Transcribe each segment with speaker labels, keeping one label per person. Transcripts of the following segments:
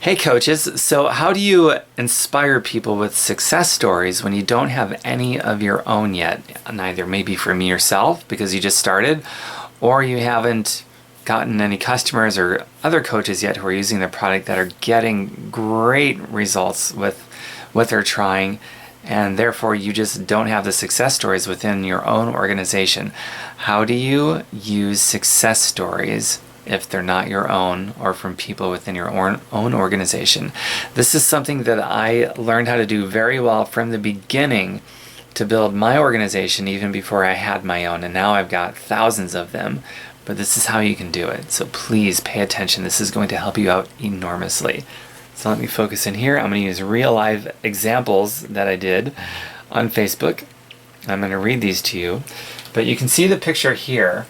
Speaker 1: Hey coaches, so how do you inspire people with success stories when you don't have any of your own yet? Neither maybe from yourself because you just started, or you haven't gotten any customers or other coaches yet who are using the product that are getting great results with what they're trying, and therefore you just don't have the success stories within your own organization. How do you use success stories if they're not your own or from people within your own organization? This is something that I learned how to do very well from the beginning to build my organization even before I had my own, and now I've got thousands of them. But this is how you can do it. So please pay attention. This is going to help you out enormously. So let me focus in here. I'm going to use real live examples that I did on Facebook. I'm going to read these to you. But you can see the picture here.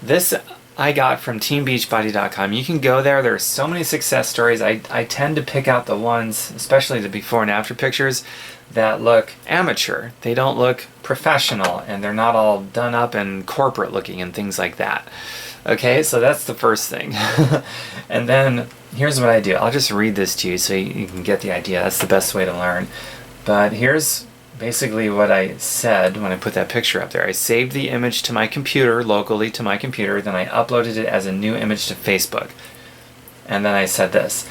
Speaker 1: This I got from teambeachbody.com. You can go there. There are so many success stories. I tend to pick out the ones, especially the before and after pictures, that look amateur. They don't look professional, and they're not all done up and corporate looking and things like that. Okay, so that's the first thing. And then here's what I do. I'll just read this to you so you can get the idea. That's the best way to learn. But here's basically what I said when I put that picture up there. I saved the image to my computer, locally to my computer, then I uploaded it as a new image to Facebook. And then I said this: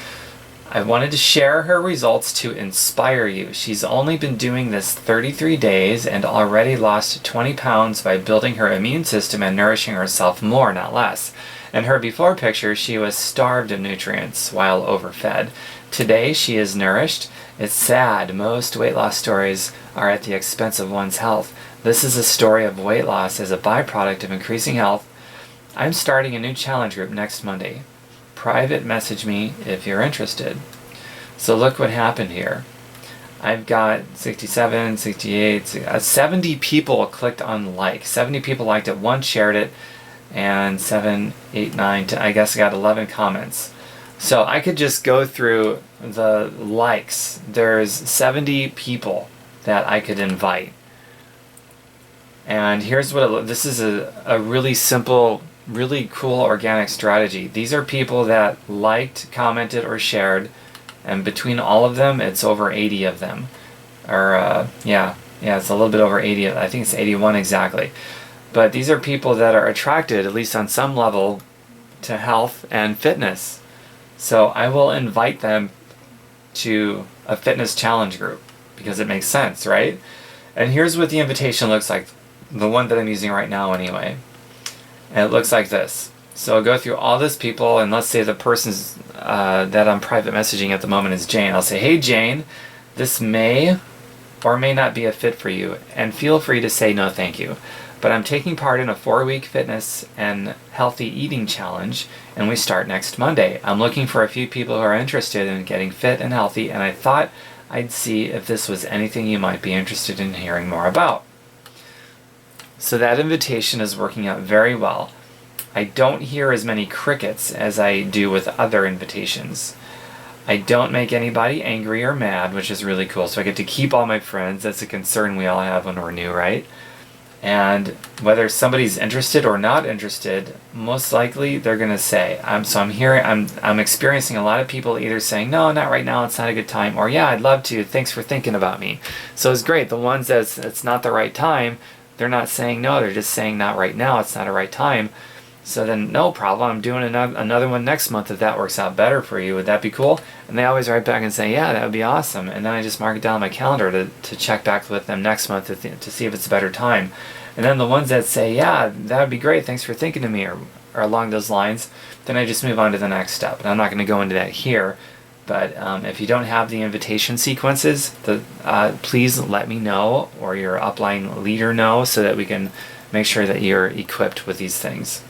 Speaker 1: I wanted to share her results to inspire you. She's only been doing this 33 days and already lost 20 pounds by building her immune system and nourishing herself more, not less. In her before picture, she was starved of nutrients while overfed. Today, she is nourished. It's sad. Most weight loss stories are at the expense of one's health. This is a story of weight loss as a byproduct of increasing health. I'm starting a new challenge group next Monday. Private message me if you're interested. So look what happened here. I've got 67, 68, 70 people clicked on like. 70 people liked it, 1 shared it, and 7, 8, 9, 10, I guess I got 11 comments. So I could just go through the likes. There's 70 people that I could invite. And here's what this is a really simple, really cool organic strategy. These are people that liked, commented, or shared, and between all of them, it's over 80 of them. Or yeah, it's a little bit over 80. I think it's 81 exactly. But these are people that are attracted, at least on some level, to health and fitness. So I will invite them to a fitness challenge group because it makes sense, right? And here's what the invitation looks like, the one that I'm using right now anyway. And it looks like this. So I'll go through all these people, and let's say the person's that I'm private messaging at the moment is Jane. I'll say, hey Jane, this may or may not be a fit for you, and feel free to say no thank you. But I'm taking part in a 4-week fitness and healthy eating challenge, and we start next Monday. I'm looking for a few people who are interested in getting fit and healthy, and I thought I'd see if this was anything you might be interested in hearing more about. So that invitation is working out very well. I don't hear as many crickets as I do with other invitations. I don't make anybody angry or mad, which is really cool. So I get to keep all my friends. That's a concern we all have when we're new, right? And whether somebody's interested or not interested, most likely they're going to say. I'm experiencing a lot of people either saying, no, not right now, it's not a good time, or yeah, I'd love to, thanks for thinking about me. So it's great. The ones that it's not the right time, they're not saying no, they're just saying not right now, it's not a right time. So then no problem, I'm doing another one next month if that works out better for you. Would that be cool? And they always write back and say, yeah, that would be awesome. And then I just mark it down on my calendar to check back with them next month to see if it's a better time. And then the ones that say, yeah, that would be great, thanks for thinking of me, or along those lines, then I just move on to the next step. And I'm not going to go into that here, but if you don't have the invitation sequences, please let me know, or your upline leader know, so that we can make sure that you're equipped with these things.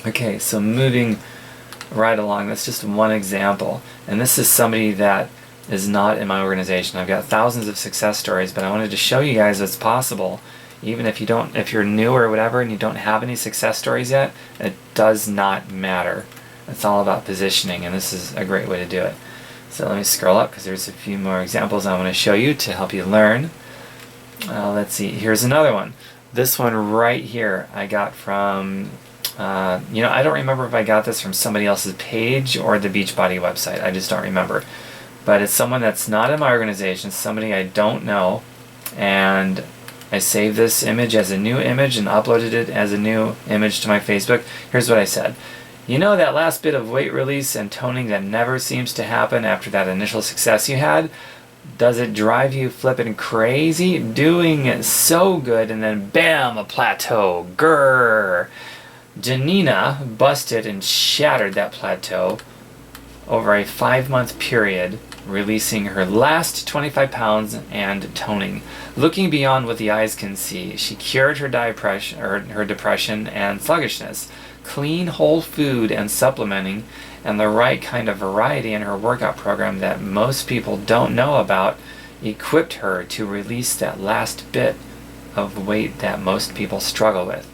Speaker 1: Okay, so moving right along, that's just one example. And this is somebody that is not in my organization. I've got thousands of success stories, but I wanted to show you guys what's possible. Even if you're new or whatever and you don't have any success stories yet, it does not matter. It's all about positioning, and this is a great way to do it. So let me scroll up because there's a few more examples I want to show you to help you learn. Let's see, here's another one. This one right here I got from I don't remember if I got this from somebody else's page or the Beachbody website. I just don't remember. But it's someone that's not in my organization, somebody I don't know, and I saved this image as a new image and uploaded it as a new image to my Facebook. Here's what I said. You know that last bit of weight release and toning that never seems to happen after that initial success you had? Does it drive you flippin' crazy? Doing so good and then bam, a plateau. Grrr. Janina busted and shattered that plateau over a 5-month period, releasing her last 25 pounds and toning. Looking beyond what the eyes can see, she cured her depression and sluggishness. Clean, whole food and supplementing and the right kind of variety in her workout program that most people don't know about equipped her to release that last bit of weight that most people struggle with.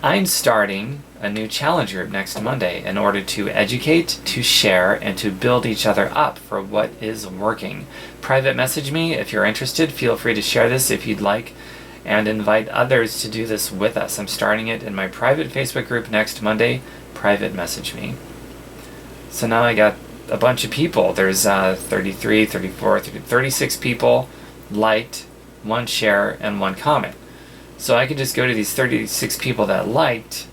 Speaker 1: I'm starting a new challenge group next Monday in order to educate, to share, and to build each other up for what is working. Private message me if you're interested. Feel free to share this if you'd like and invite others to do this with us. I'm starting it in my private Facebook group next Monday. Private message me. So now I got a bunch of people. There's 33, 34, 36 people liked, 1 share, and 1 comment. So I could just go to these 36 people that liked,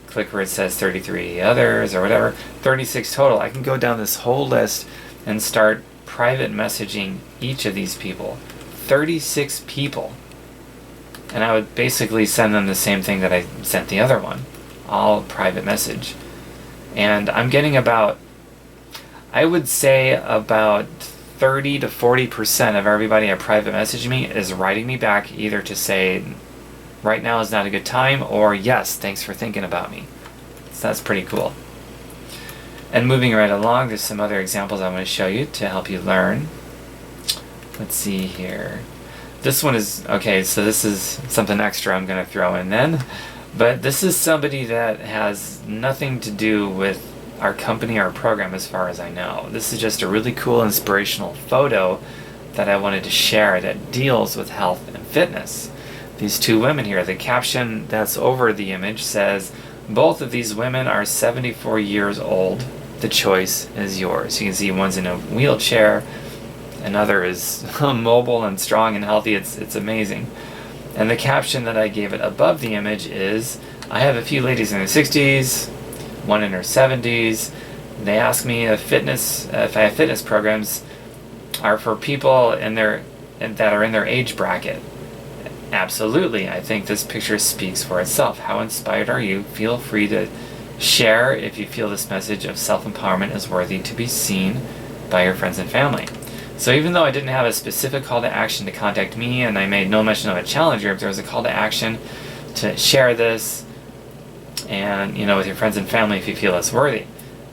Speaker 1: click where it says 33 others or whatever, 36 total. I can go down this whole list and start private messaging each of these people. 36 people. And I would basically send them the same thing that I sent the other one. All private message. And I'm getting I would say about 30 to 40% of everybody I private message me is writing me back either to say, right now is not a good time, or yes, thanks for thinking about me. So that's pretty cool. And moving right along, there's some other examples I'm going to show you to help you learn. Let's see here. This one is, okay, so this is something extra I'm going to throw in then. But this is somebody that has nothing to do with our company or program as far as I know. This is just a really cool inspirational photo that I wanted to share that deals with health and fitness. These 2 women here, the caption that's over the image says, both of these women are 74 years old. The choice is yours. You can see one's in a wheelchair, another is mobile and strong and healthy. It's amazing. And the caption that I gave it above the image is, I have a few ladies in their 60s, one in her 70s. They ask me if I have fitness programs are for people that are in their age bracket. Absolutely. I think this picture speaks for itself. How inspired are you? Feel free to share if you feel this message of self-empowerment is worthy to be seen by your friends and family. So even though I didn't have a specific call to action to contact me and I made no mention of a challenge group, there was a call to action to share this and, with your friends and family if you feel it's worthy.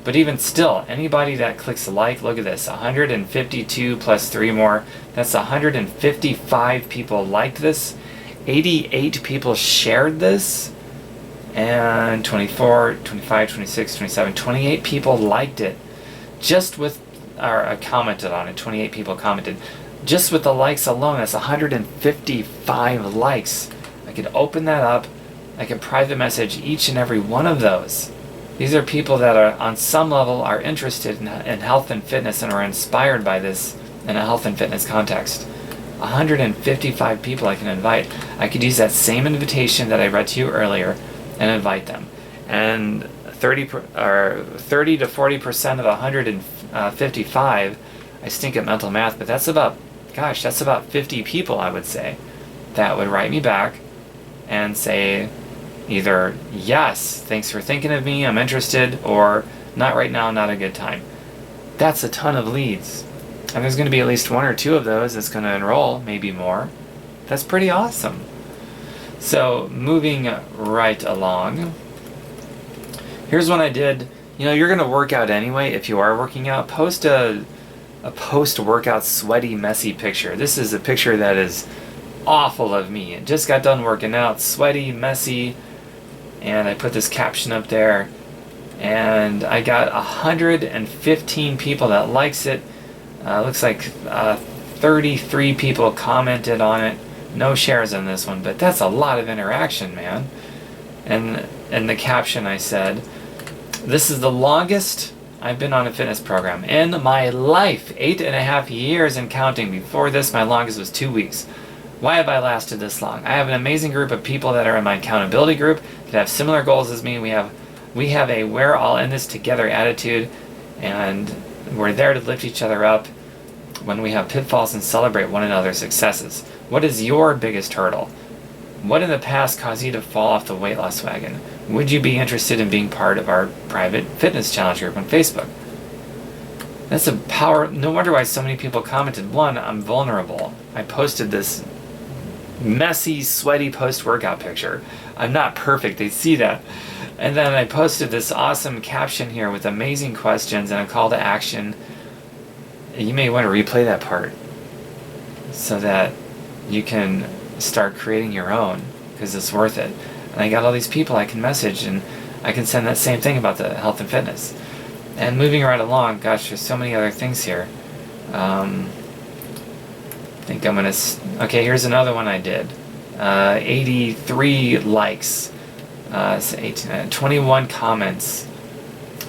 Speaker 1: But even still, anybody that clicks like, look at this, 152 plus 3 more, that's 155 people liked this, 88 people shared this, and 24, 25, 26, 27, 28 people liked it. Commented on it, 28 people commented. Just with the likes alone, that's 155 likes. I could open that up, I could private message each and every one of those. These are people that are, on some level, are interested in health and fitness and are inspired by this in a health and fitness context. 155 people I can invite. I could use that same invitation that I read to you earlier and invite them. And 30 to 40% of 155, I stink at mental math, but that's about 50 people, I would say, that would write me back and say, either, yes, thanks for thinking of me, I'm interested, or not right now, not a good time. That's a ton of leads. And there's going to be at least 1 or 2 of those that's going to enroll, maybe more. That's pretty awesome. So, moving right along. Here's one I did. You're going to work out anyway. If you are working out, post a post-workout sweaty, messy picture. This is a picture that is awful of me. I just got done working out, sweaty, messy, and I put this caption up there, and I got 115 people that likes it. Looks like 33 people commented on it. No shares on this one, but that's a lot of interaction, man. And in the caption I said, "This is the longest I've been on a fitness program in my life. 8.5 years and counting. Before this, my longest was 2 weeks. Why have I lasted this long? I have an amazing group of people that are in my accountability group that have similar goals as me. We have a we're all in this together attitude, and we're there to lift each other up when we have pitfalls and celebrate one another's successes. What is your biggest hurdle? What in the past caused you to fall off the weight loss wagon? Would you be interested in being part of our private fitness challenge group on Facebook?" That's a power. No wonder why so many people commented. One, I'm vulnerable. I posted this messy, sweaty post-workout picture. I'm not perfect. They see that. And then I posted this awesome caption here with amazing questions and a call to action. You may want to replay that part so that you can start creating your own, because it's worth it. And I got all these people I can message, and I can send that same thing about the health and fitness. And moving right along, gosh, there's so many other things here. I think I'm gonna. Okay, here's another one I did. 83 likes. 21 comments.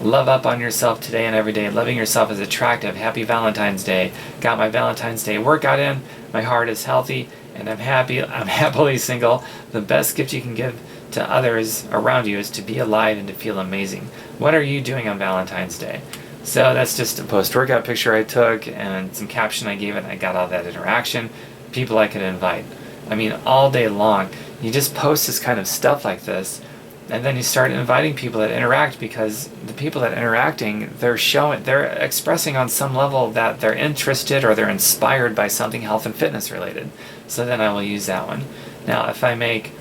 Speaker 1: Love up on yourself today and every day. Loving yourself is attractive. Happy Valentine's Day. Got my Valentine's Day workout in. My heart is healthy, and I'm happy. I'm happily single. The best gift you can give to others around you is to be alive and to feel amazing. What are you doing on Valentine's Day? So that's just a post-workout picture I took and some caption I gave it, and I got all that interaction. People I could invite. I mean, all day long. You just post this kind of stuff like this, and then you start inviting people that interact, because the people that are interacting, they're expressing on some level that they're interested or they're inspired by something health and fitness related. So then I will use that one. Now, if I make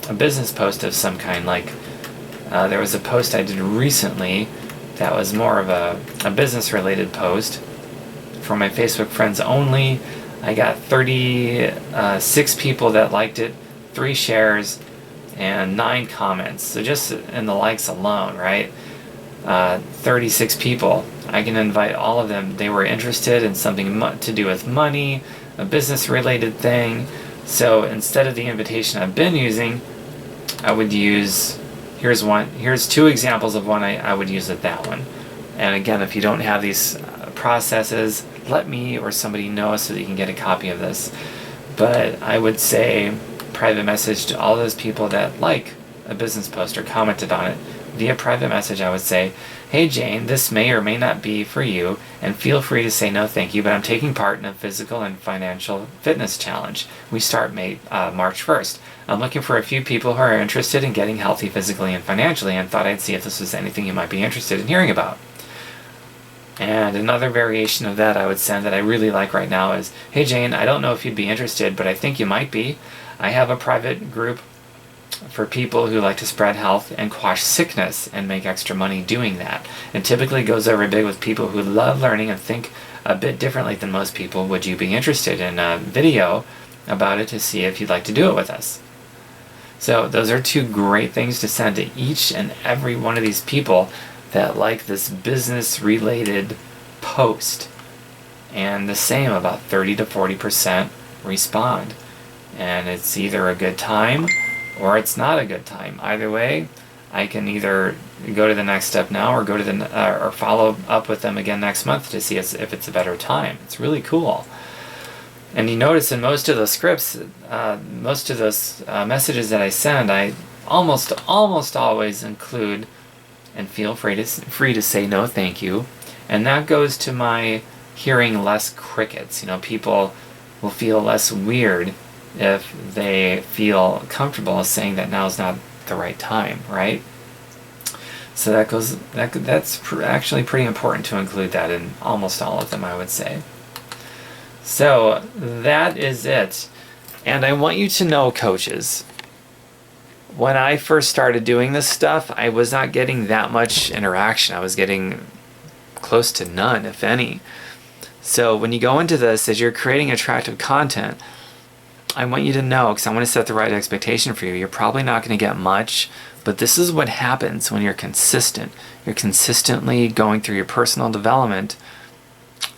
Speaker 1: a business post of some kind, like there was a post I did recently that was more of a business related post for my Facebook friends only. I got 36 people that liked it, 3 shares, and 9 comments. So just in the likes alone, right? 36 people. I can invite all of them. They were interested in something to do with money, a business related thing. So instead of the invitation I've been using, I would use, here's 2 examples of one I would use at that one. And again, if you don't have these processes, let me or somebody know so that you can get a copy of this. But I would say private message to all those people that like a business post or commented on it. Via private message, I would say, "Hey Jane, this may or may not be for you, and feel free to say no thank you, but I'm taking part in a physical and financial fitness challenge. We start March 1st. I'm looking for a few people who are interested in getting healthy physically and financially, and thought I'd see if this was anything you might be interested in hearing about." And another variation of that I would send that I really like right now is, "Hey Jane, I don't know if you'd be interested, but I think you might be. I have a private group for people who like to spread health and quash sickness and make extra money doing that. It typically goes over big with people who love learning and think a bit differently than most people. Would you be interested in a video about it to see if you'd like to do it with us?" So those are 2 great things to send to each and every one of these people that like this business related post. And the same, about 30 to 40% respond. And it's either a good time or it's not a good time. Either way, I can either go to the next step now or go to or follow up with them again next month to see if it's a better time. It's really cool. And you notice in most of those scripts, most of those messages that I send, I almost always include, "and feel free to say no thank you." And that goes to my hearing less crickets. People will feel less weird if they feel comfortable saying that now's not the right time, right? So that's actually pretty important to include that in almost all of them, I would say. So that is it. And I want you to know, coaches, when I first started doing this stuff, I was not getting that much interaction. I was getting close to none, if any. So when you go into this, as you're creating attractive content, I want you to know, because I want to set the right expectation for you, you're probably not going to get much, but this is what happens when you're consistent. You're consistently going through your personal development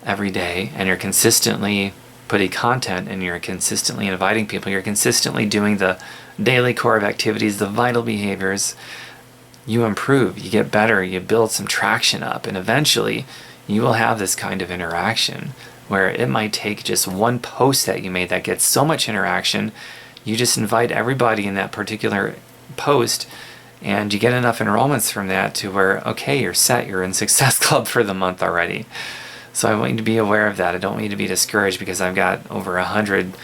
Speaker 1: every day, and you're consistently putting content, and you're consistently inviting people. You're consistently doing the daily core of activities, the vital behaviors, you improve, you get better, you build some traction up, and eventually you will have this kind of interaction where it might take just one post that you made that gets so much interaction, you just invite everybody in that particular post and you get enough enrollments from that to where, okay, you're set, you're in Success Club for the month already. So I want you to be aware of that. I don't want you to be discouraged because I've got over 100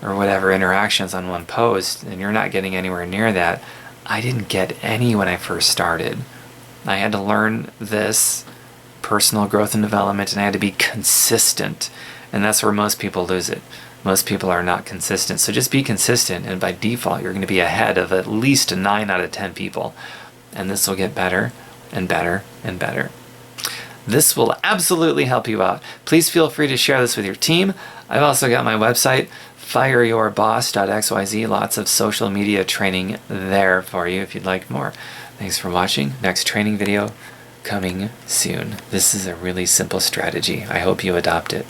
Speaker 1: or whatever interactions on one post and you're not getting anywhere near that. I didn't get any when I first started. I had to learn this personal growth and development, and I had to be consistent. And that's where most people lose it. Most people are not consistent. So just be consistent, and by default, you're going to be ahead of at least 9 out of 10 people. And this will get better and better and better. This will absolutely help you out. Please feel free to share this with your team. I've also got my website, fireyourboss.xyz. Lots of social media training there for you if you'd like more. Thanks for watching. Next training video coming soon. This is a really simple strategy. I hope you adopt it.